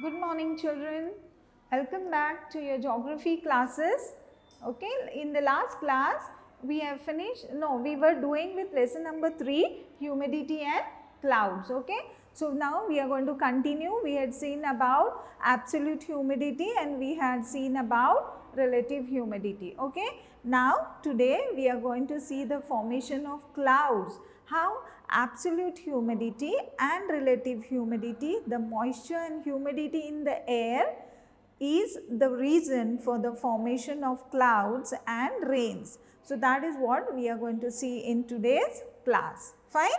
Good morning children. Welcome back to your geography classes. Okay, in the last class we have finished, we were doing with lesson number 3, humidity and clouds. Okay, so now we are going to continue. We had seen about absolute humidity and we had seen about relative humidity. Okay, now today we are going to see the formation of clouds, how absolute humidity and relative humidity, the moisture and humidity in the air is the reason for the formation of clouds and rains. So that is what we are going to see in today's class. Fine?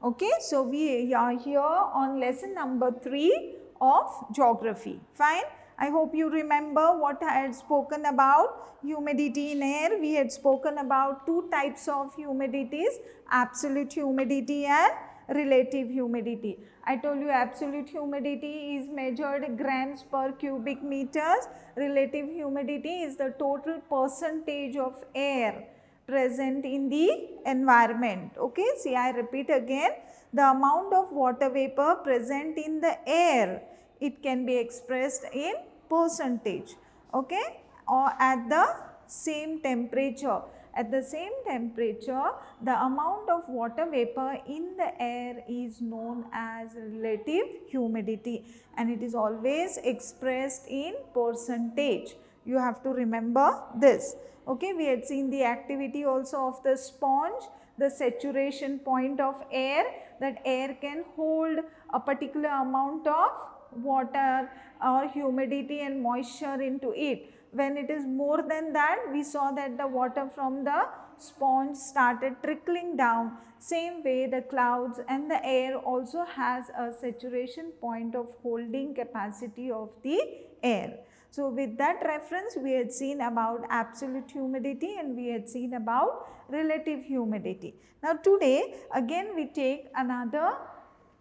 Okay, so we are here on lesson number 3 of geography. Fine. I hope you remember what I had spoken about humidity in air. We had spoken about two types of humidities, absolute humidity and relative humidity. I told you absolute humidity is measured grams per cubic meters. Relative humidity is the total percentage of air present in the environment. Okay, see, I repeat again, the amount of water vapor present in the air, it can be expressed in percentage, okay, or at the same temperature. At the same temperature, the amount of water vapor in the air is known as relative humidity and it is always expressed in percentage. You have to remember this. Okay, we had seen the activity also of the sponge, the saturation point of air, that air can hold a particular amount of water or humidity and moisture into it. When it is more than that, we saw that the water from the sponge started trickling down. Same way the clouds and the air also has a saturation point of holding capacity of the air. So with that reference, we had seen about absolute humidity and we had seen about relative humidity. Now today again we take another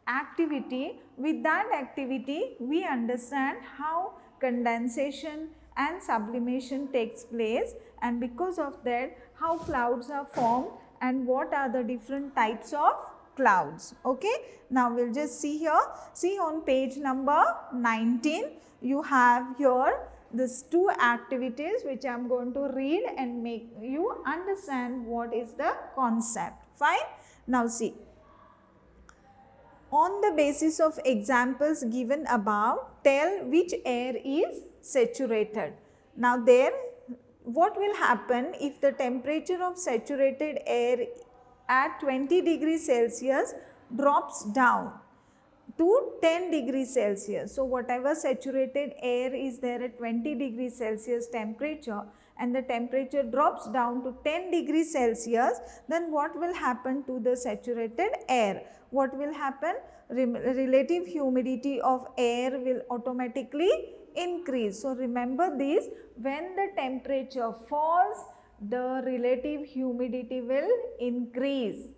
activity. With that activity we understand how condensation and sublimation takes place, and because of that how clouds are formed and what are the different types of clouds. Okay, now we'll just see here. See on page number 19, you have here these two activities which I am going to read and make you understand what is the concept. Fine. Now see, on the basis of examples given above, tell which air is saturated. Now there, what will happen if the temperature of saturated air at 20 degrees Celsius drops down to 10 degrees Celsius. So whatever saturated air is there at 20 degrees Celsius temperature and the temperature drops down to 10 degrees Celsius, then what will happen to the saturated air? What will happen? Relative humidity of air will automatically increase. So remember this, when the temperature falls, the relative humidity will increase.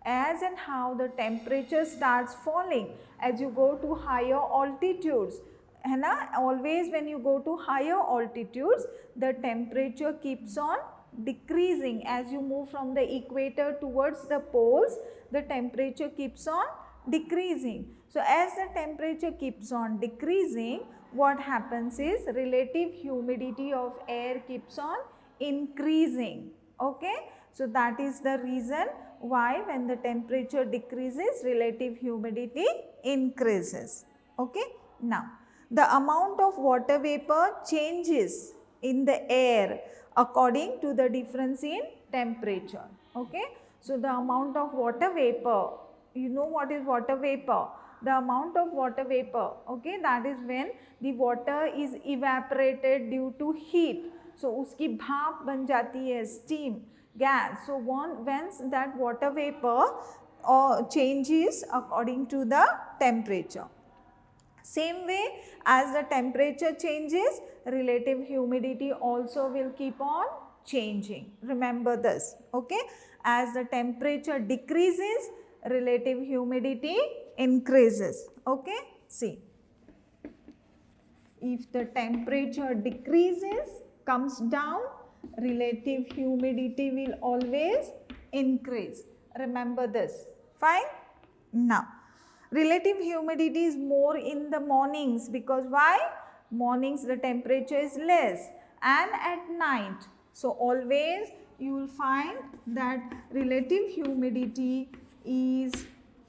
As and how the temperature starts falling as you go to higher altitudes. Always when you go to higher altitudes, the temperature keeps on decreasing. As you move from the equator towards the poles, the temperature keeps on decreasing. So as the temperature keeps on decreasing, what happens is relative humidity of air keeps on increasing. Okay, so that is the reason why when the temperature decreases, relative humidity increases. Okay, now the amount of water vapor changes in the air according to the difference in temperature. Okay, so the amount of water vapor, you know what is water vapor? The amount of water vapor, okay, that is when the water is evaporated due to heat. So uski bhaap ban jati hai, steam, gas. So once that water vapor changes according to the temperature. Same way as the temperature changes, relative humidity also will keep on changing. Remember this, okay? As the temperature decreases, relative humidity increases. Okay, see, if the temperature decreases, comes down, relative humidity will always increase. Remember this. Fine? Now, relative humidity is more in the mornings, because why? Mornings the temperature is less, and at night. So, always you will find that relative humidity is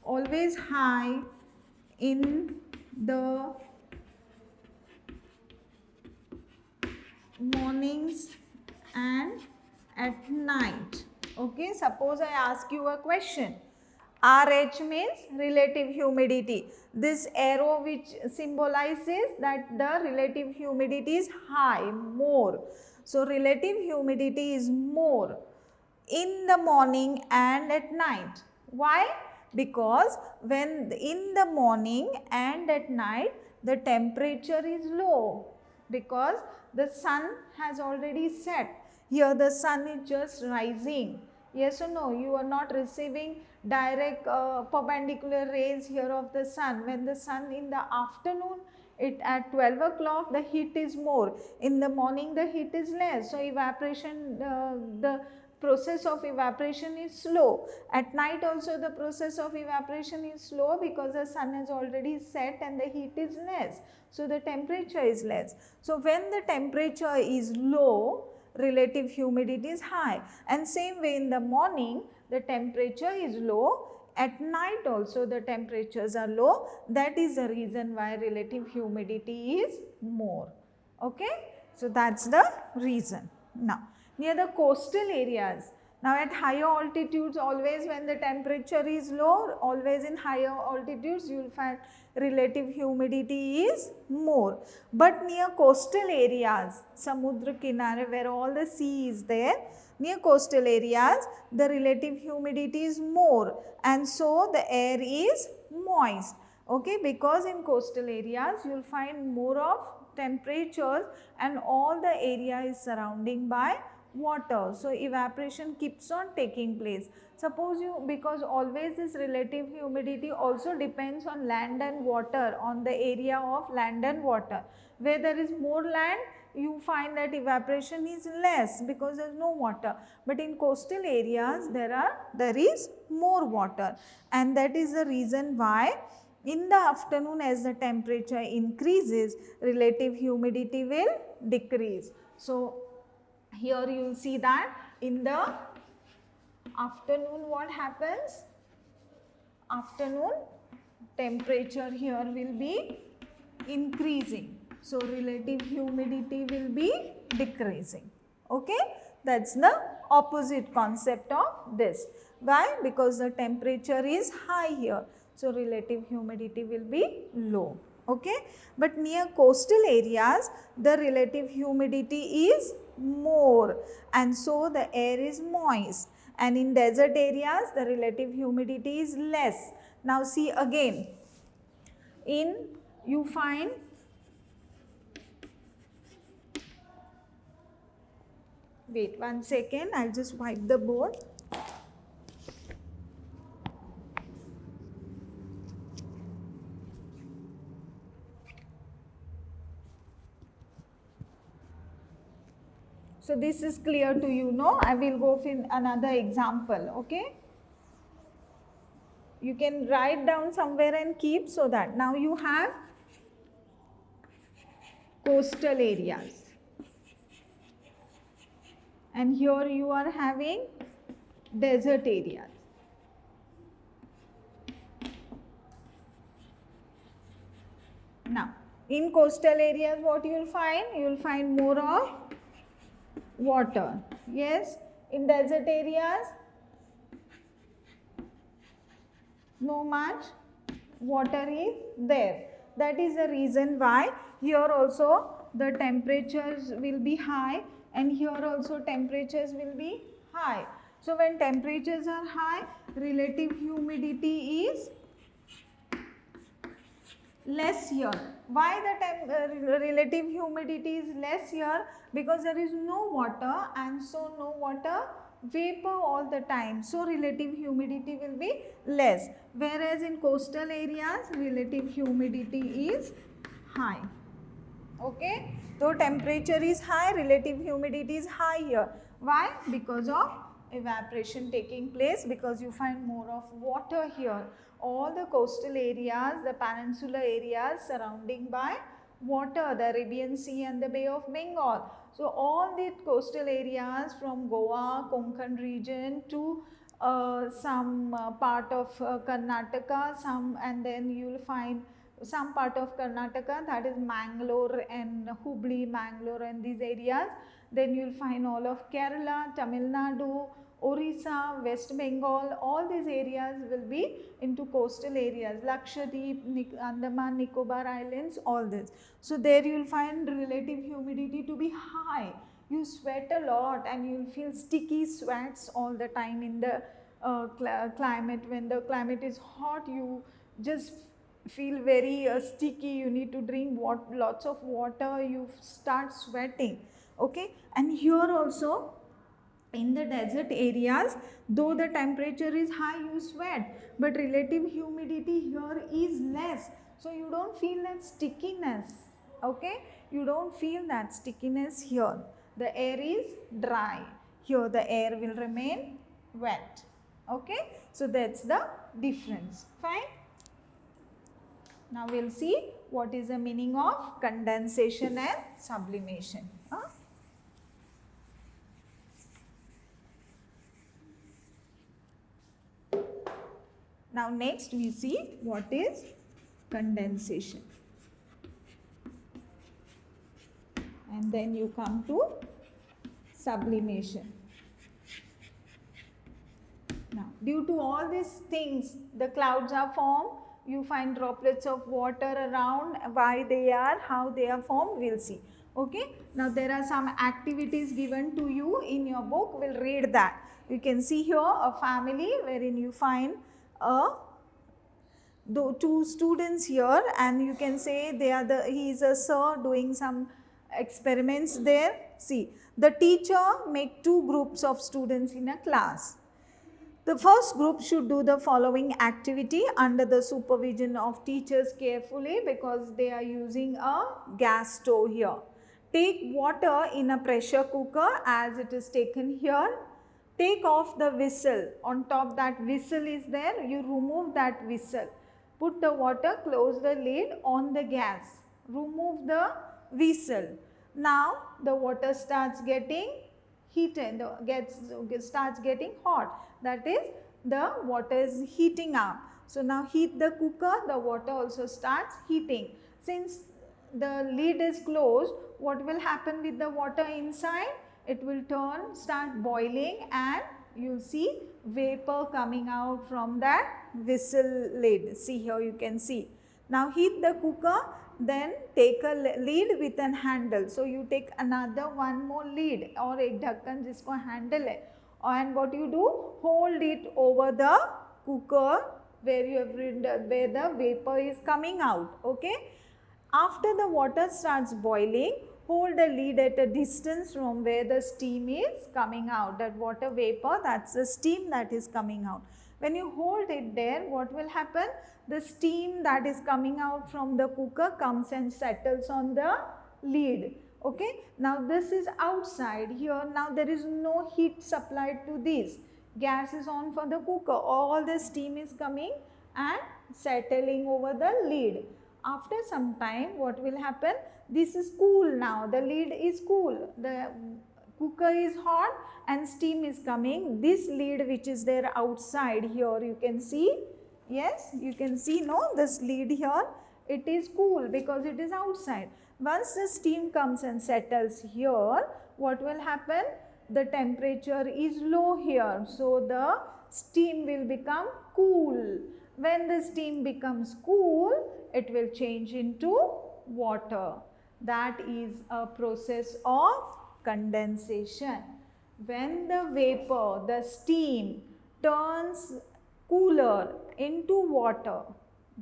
always high in the mornings and at night. Okay, suppose I ask you a question. RH means relative humidity. This arrow which symbolizes that the relative humidity is high, more. So, relative humidity is more in the morning and at night. Why? Because when in the morning and at night the temperature is low, because the sun has already set. Here the sun is just rising. Yes or no? You are not receiving direct perpendicular rays here of the sun. When the sun in the afternoon, at 12 o'clock the heat is more. In the morning the heat is less. So evaporation, the process of evaporation is slow. At night also the process of evaporation is slow, because the sun has already set and the heat is less. So the temperature is less. So when the temperature is low, relative humidity is high, and same way in the morning the temperature is low, at night also the temperatures are low. That is the reason why relative humidity is more. Okay, so that's the reason. Now, near the coastal areas, now at higher altitudes, always when the temperature is low, always in higher altitudes you will find relative humidity is more. But near coastal areas, Samudra Kinare, where all the sea is there, near coastal areas the relative humidity is more, and so the air is moist. Okay, because in coastal areas you will find more of temperatures and all the area is surrounding by water. So evaporation keeps on taking place. Suppose you, because always this relative humidity also depends on land and water, on the area of land and water. Where there is more land, you find that evaporation is less because there is no water. But in coastal areas there is more water, and that is the reason why in the afternoon, as the temperature increases, relative humidity will decrease. So, here you will see that in the afternoon what happens? Afternoon temperature here will be increasing. So, relative humidity will be decreasing. Okay, that is the opposite concept of this. Why? Because the temperature is high here. So, relative humidity will be low. Okay, but near coastal areas the relative humidity is more, and so the air is moist, and in desert areas the relative humidity is less. Now see again, you find wait one second, I'll just wipe the board. So this is clear to you, no? I will go for another example, okay? You can write down somewhere and keep, so that now you have coastal areas. And here you are having desert areas. Now, in coastal areas what you will find? You will find more of water. Yes, in desert areas no much water is there. That is the reason why here also the temperatures will be high, and here also temperatures will be high. So when temperatures are high, relative humidity is less here. Why the relative humidity is less here? Because there is no water, and so no water vapor all the time. So relative humidity will be less. Whereas in coastal areas, relative humidity is high. Okay, so temperature is high, relative humidity is high here. Why? Because of evaporation taking place, because you find more of water here. All the coastal areas, the peninsular areas surrounding by water, the Arabian Sea and the Bay of Bengal. So all the coastal areas from Goa, Konkan region to some part of Karnataka, and then you will find some part of Karnataka, that is Mangalore and Hubli, Mangalore and these areas. Then you will find all of Kerala, Tamil Nadu, Orissa, West Bengal, all these areas will be into coastal areas, Lakshadweep, Andaman, Nicobar Islands, all this. So there you will find relative humidity to be high. You sweat a lot and you will feel sticky sweats all the time in the climate. When the climate is hot, you just feel very sticky, you need to drink lots of water, you start sweating. Okay, and here also in the desert areas, though the temperature is high, you sweat, but relative humidity here is less, so you don't feel that stickiness. Okay, you don't feel that stickiness here. The air is dry. Here the air will remain wet. Okay, so that's the difference. Fine. Now we will see what is the meaning of condensation and sublimation. Now next we see what is condensation. And then you come to sublimation. Now due to all these things, the clouds are formed. You find droplets of water around. Why they are, how they are formed, we'll see. Okay, now there are some activities given to you in your book. We'll read that. You can see here a family wherein you find two students here, and you can say he is a sir doing some experiments there. See, the teacher make two groups of students in a class. The first group should do the following activity under the supervision of teachers carefully, because they are using a gas stove here. Take water in a pressure cooker as it is taken here. Take off the whistle. On top that whistle is there, you remove that whistle. Put the water, close the lid on the gas. Remove the whistle. Now the water starts getting heated, starts getting hot. That is, the water is heating up. So now heat the cooker, the water also starts heating. Since the lid is closed, what will happen with the water inside? It will start boiling, and you see vapor coming out from that whistle lid. See here, you can see. Now heat the cooker, then take a lid with an handle. So you take one more lid or एक ढक्कन जिसको handle है, and what you do, hold it over the cooker where the vapor is coming out. Okay, after the water starts boiling, hold the lid at a distance from where the steam is coming out. That water vapor, that's the steam that is coming out. When you hold it there, what will happen? The steam that is coming out from the cooker comes and settles on the lid. Okay, now this is outside. Here now there is no heat supplied to this. Gas is on for the cooker. All the steam is coming and settling over the lid. After some time, what will happen? This is cool now. The lid is cool. The cooker is hot and steam is coming. This lid which is there outside here, you can see. Yes, you can see, no, this lid here, it is cool because it is outside. Once the steam comes and settles here, what will happen? The temperature is low here. So the steam will become cool. When the steam becomes cool, it will change into water. That is a process of condensation. When the vapor, the steam turns cooler into water,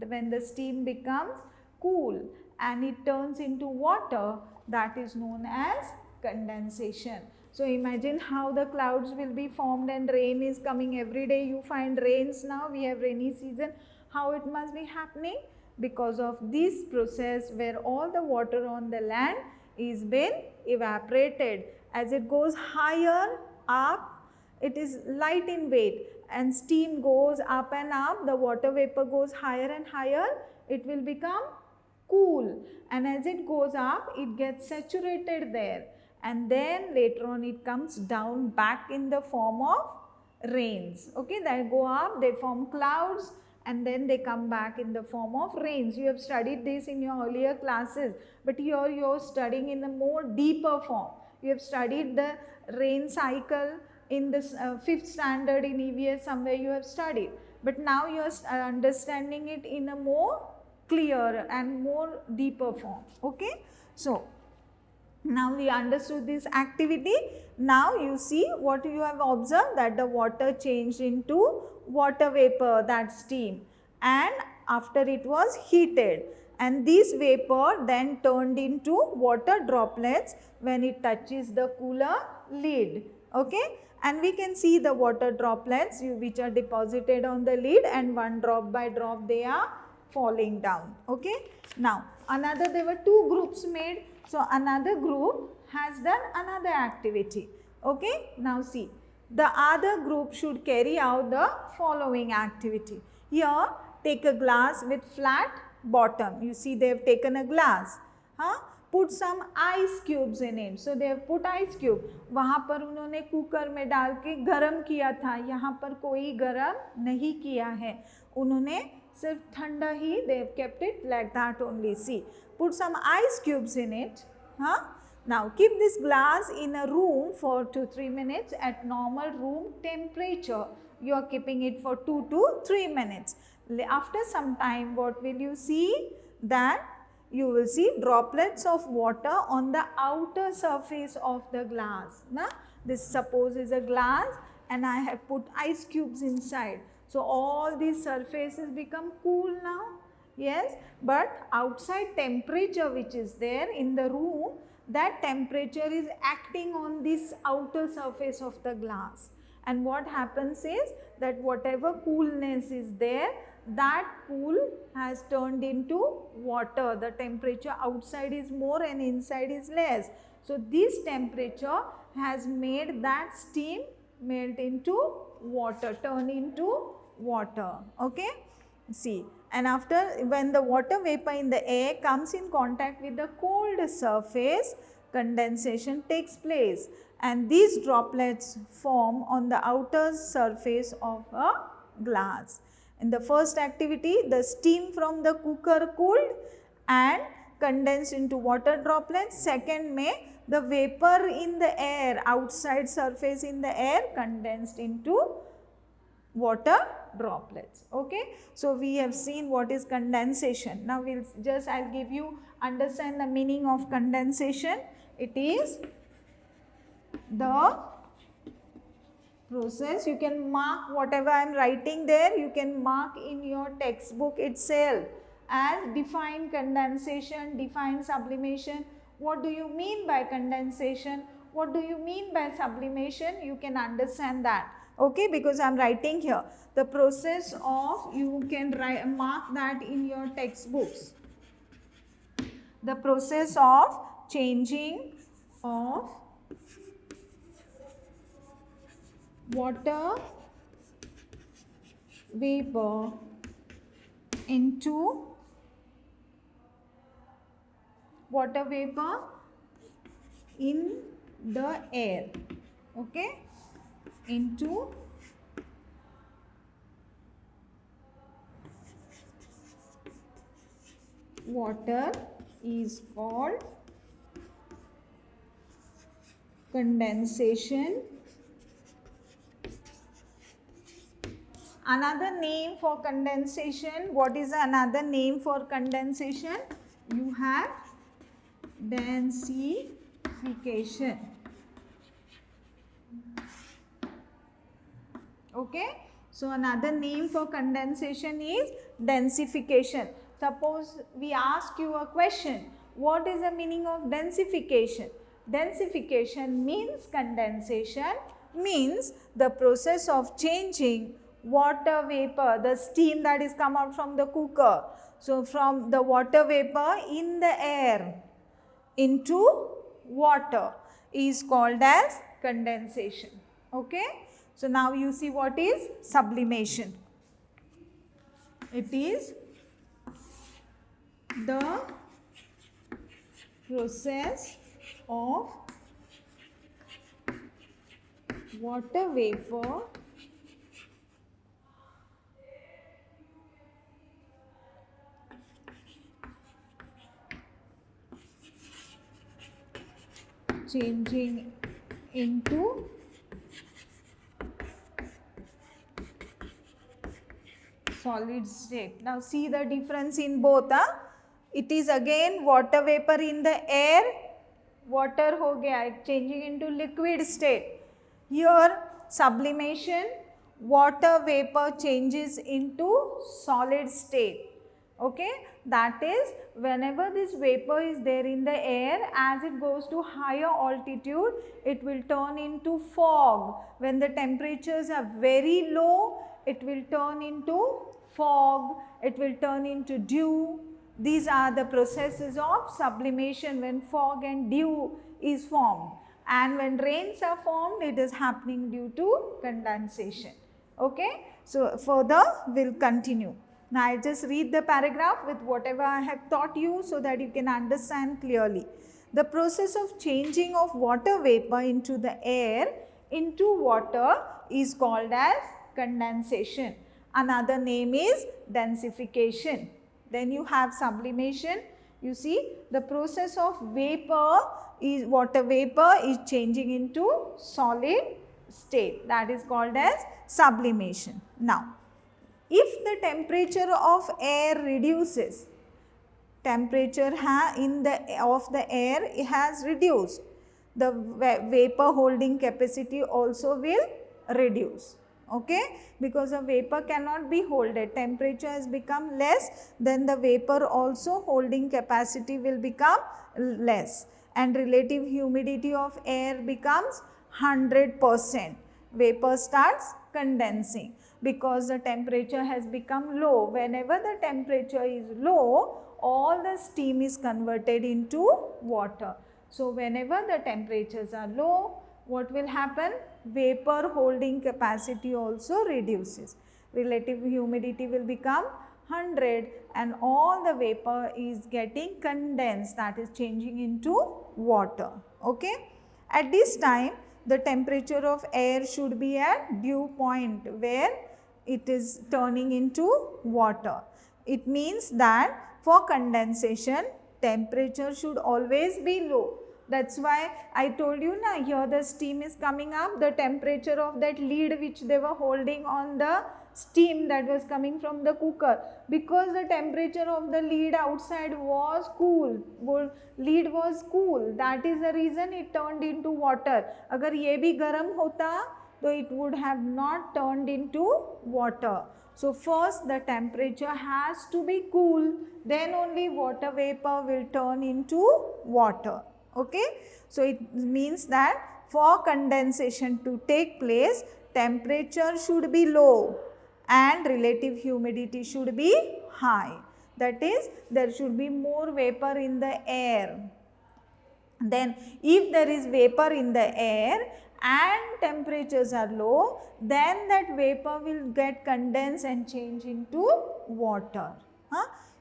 when the steam becomes cool and it turns into water, that is known as condensation. So imagine how the clouds will be formed and rain is coming every day. You find rains now, we have rainy season. How it must be happening? Because of this process where all the water on the land is been evaporated. As it goes higher up, it is light in weight and steam goes up and up, the water vapor goes higher and higher, it will become cool, and as it goes up, it gets saturated there, and then later on it comes down back in the form of rains. Okay, they go up, they form clouds, and then they come back in the form of rains. You have studied this in your earlier classes, but here you are studying in a more deeper form. You have studied the rain cycle in the 5th standard in EVS, somewhere you have studied, but now you are understanding it in a more clear and more deeper form. Okay, so now we understood this activity. Now you see what you have observed, that the water changed into water vapor, that steam, and after it was heated, and this vapor then turned into water droplets when it touches the cooler lid. Okay, and we can see the water droplets which are deposited on the lid, and one drop by drop they are falling down. Okay, now there were two groups made. So another group has done another activity. Okay, now see, the other group should carry out the following activity. Here, take a glass with flat bottom. You see they have taken a glass. Put some ice cubes in it. So they have put ice cube. वहाँ पर उन्होंने cooker में डाल के गरम किया था. यहाँ पर कोई गरम नहीं किया है. उन्होंने सिर्फ ठंडा ही, they have kept it like that only. See, put some ice cubes in it. Now keep this glass in a room for 2-3 minutes at normal room temperature. You are keeping it for 2 to 3 minutes. After some time, what will you see? That you will see droplets of water on the outer surface of the glass. Now, this suppose is a glass and I have put ice cubes inside. So all these surfaces become cool now. Yes, but outside temperature which is there in the room, that temperature is acting on this outer surface of the glass. And what happens is that whatever coolness is there, that cool has turned into water. The temperature outside is more and inside is less. So this temperature has made that steam melt into water, turn into water. Okay, see, and after, when the water vapor in the air comes in contact with the cold surface, condensation takes place, and these droplets form on the outer surface of a glass. In the first activity, the steam from the cooker cooled and condensed into water droplets. Second may the vapor in the air, outside surface in the air, condensed into water droplets. Okay, so we have seen what is condensation. Now I'll give you understand the meaning of condensation. It is the process. You can mark whatever I am writing there, you can mark in your textbook itself as define condensation, define sublimation. What do you mean by condensation? What do you mean by sublimation? You can understand that. Okay, because I am writing here the process of, you can mark that in your textbooks. The process of changing of water vapor into water vapor in the air. Okay, into water is called condensation. Another name for condensation, what is another name for condensation? You have densification. Okay, so another name for condensation is densification. Suppose we ask you a question, what is the meaning of densification? Densification means condensation, means the process of changing water vapor, the steam that is come out from the cooker. So from the water vapor in the air into water is called as condensation. Okay. So now you see what is sublimation. It is the process of water vapor changing into solid state. Now see the difference in both. It is again water vapor in the air, water ho gaya, changing into liquid state. Here sublimation, water vapor changes into solid state. Okay, that is whenever this vapor is there in the air, as it goes to higher altitude, it will turn into fog. When the temperatures are very low, it will turn into fog, it will turn into dew. These are the processes of sublimation when fog and dew is formed. And when rains are formed, it is happening due to condensation. Okay, so further we'll continue. Now I just read the paragraph with whatever I have taught you so that you can understand clearly. The process of changing of water vapor into the air into water is called as condensation. Another name is densification. Then you have sublimation. You see the process of vapor is water vapor is changing into solid state, that is called as sublimation. Now if the temperature of air reduces, temperature of the air has reduced, the vapor holding capacity also will reduce. Okay, because the vapor cannot be holded, temperature has become less, then the vapor also holding capacity will become less, and relative humidity of air becomes 100%. Vapor starts condensing because the temperature has become low. Whenever the temperature is low, all the steam is converted into water. So whenever the temperatures are low, what will happen? Vapor holding capacity also reduces. Relative humidity will become 100 and all the vapor is getting condensed, that is changing into water. Okay. At this time, the temperature of air should be at dew point where it is turning into water. It means that for condensation, temperature should always be low. That's why I told you na, here the steam is coming up, the temperature of that lid which they were holding on the steam that was coming from the cooker, because the temperature of the lid outside was cool, lid was cool, that is the reason it turned into water. Agar ye bhi garam hota, so it would have not turned into water. So first the temperature has to be cool, then only water vapor will turn into water. Okay. So it means that for condensation to take place, temperature should be low and relative humidity should be high. That is, there should be more vapor in the air. Then if there is vapor in the air and temperatures are low, then that vapor will get condensed and change into water.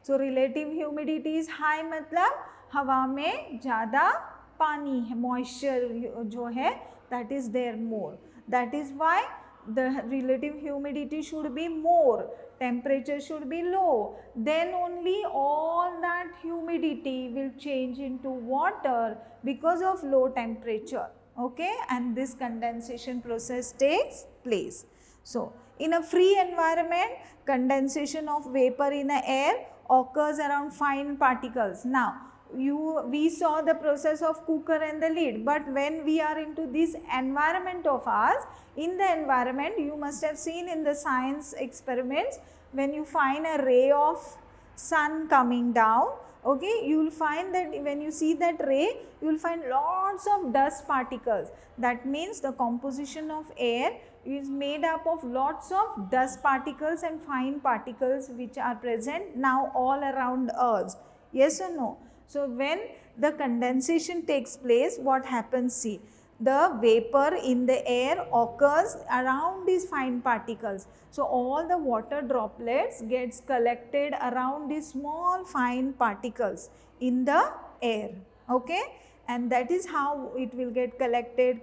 So relative humidity is high, मतलब हवा में ज़्यादा पानी है, moisture जो है that is there more. That is why the relative humidity should be more, temperature should be low, then only all that humidity will change into water because of low temperature. Okay, and this condensation process takes place. So in a free environment, condensation of vapor in the air occurs around fine particles. Now we saw the process of cooker and the lid, but when we are into this environment of ours, in the environment you must have seen in the science experiments, when you find a ray of sun coming down, okay, you will find that when you see that ray, you will find lots of dust particles. That means the composition of air is made up of lots of dust particles and fine particles which are present now all around us. Yes or no? So when the condensation takes place, what happens? See, the vapor in the air occurs around these fine particles. So all the water droplets gets collected around these small fine particles in the air, okay, and that is how it will get collected.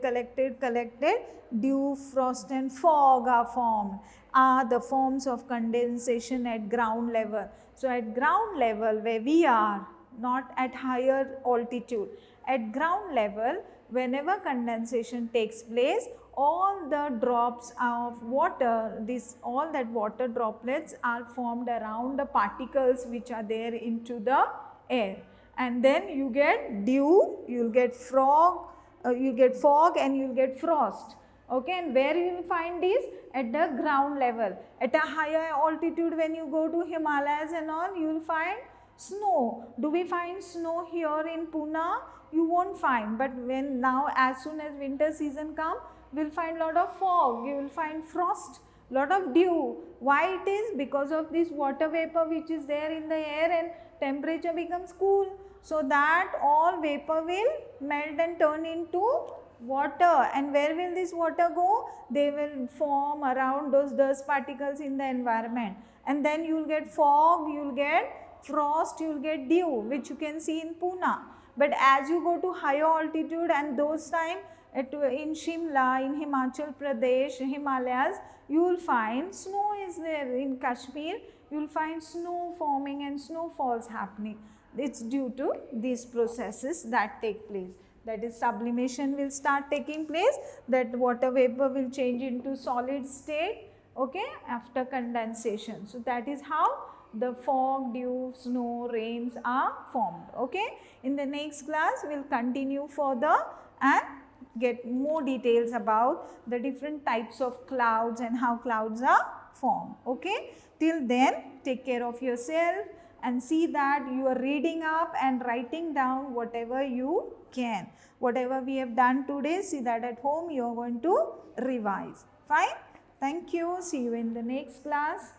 Dew, frost and fog are formed, are the forms of condensation at ground level. So at ground level where we are, not at higher altitude, at ground level, whenever condensation takes place, all the drops of water, all that water droplets are formed around the particles which are there into the air, and then you get dew, you will get fog and you will get frost, okay. And where you will find these? At the ground level. At a higher altitude, when you go to Himalayas and all, you will find snow. Do we find snow here in Pune? You won't find, but when now as soon as winter season come, we will find lot of fog, you will find frost, lot of dew. Why it is? Because of this water vapor which is there in the air and temperature becomes cool. So that all vapor will melt and turn into water, and where will this water go? They will form around those dust particles in the environment, and then you will get fog, you will get frost, you will get dew, which you can see in Pune. But as you go to higher altitude, and those time in Shimla, in Himachal Pradesh, Himalayas, you will find snow is there. In Kashmir, you will find snow forming and snowfalls happening. It's due to these processes that take place. That is, sublimation will start taking place, that water vapor will change into solid state, okay, after condensation. So that is how the fog, dew, snow, rains are formed, okay. In the next class, we will continue further and get more details about the different types of clouds and how clouds are formed, okay. Till then, take care of yourself and see that you are reading up and writing down whatever you can. Whatever we have done today, see that at home you are going to revise. Fine? Thank you. See you in the next class.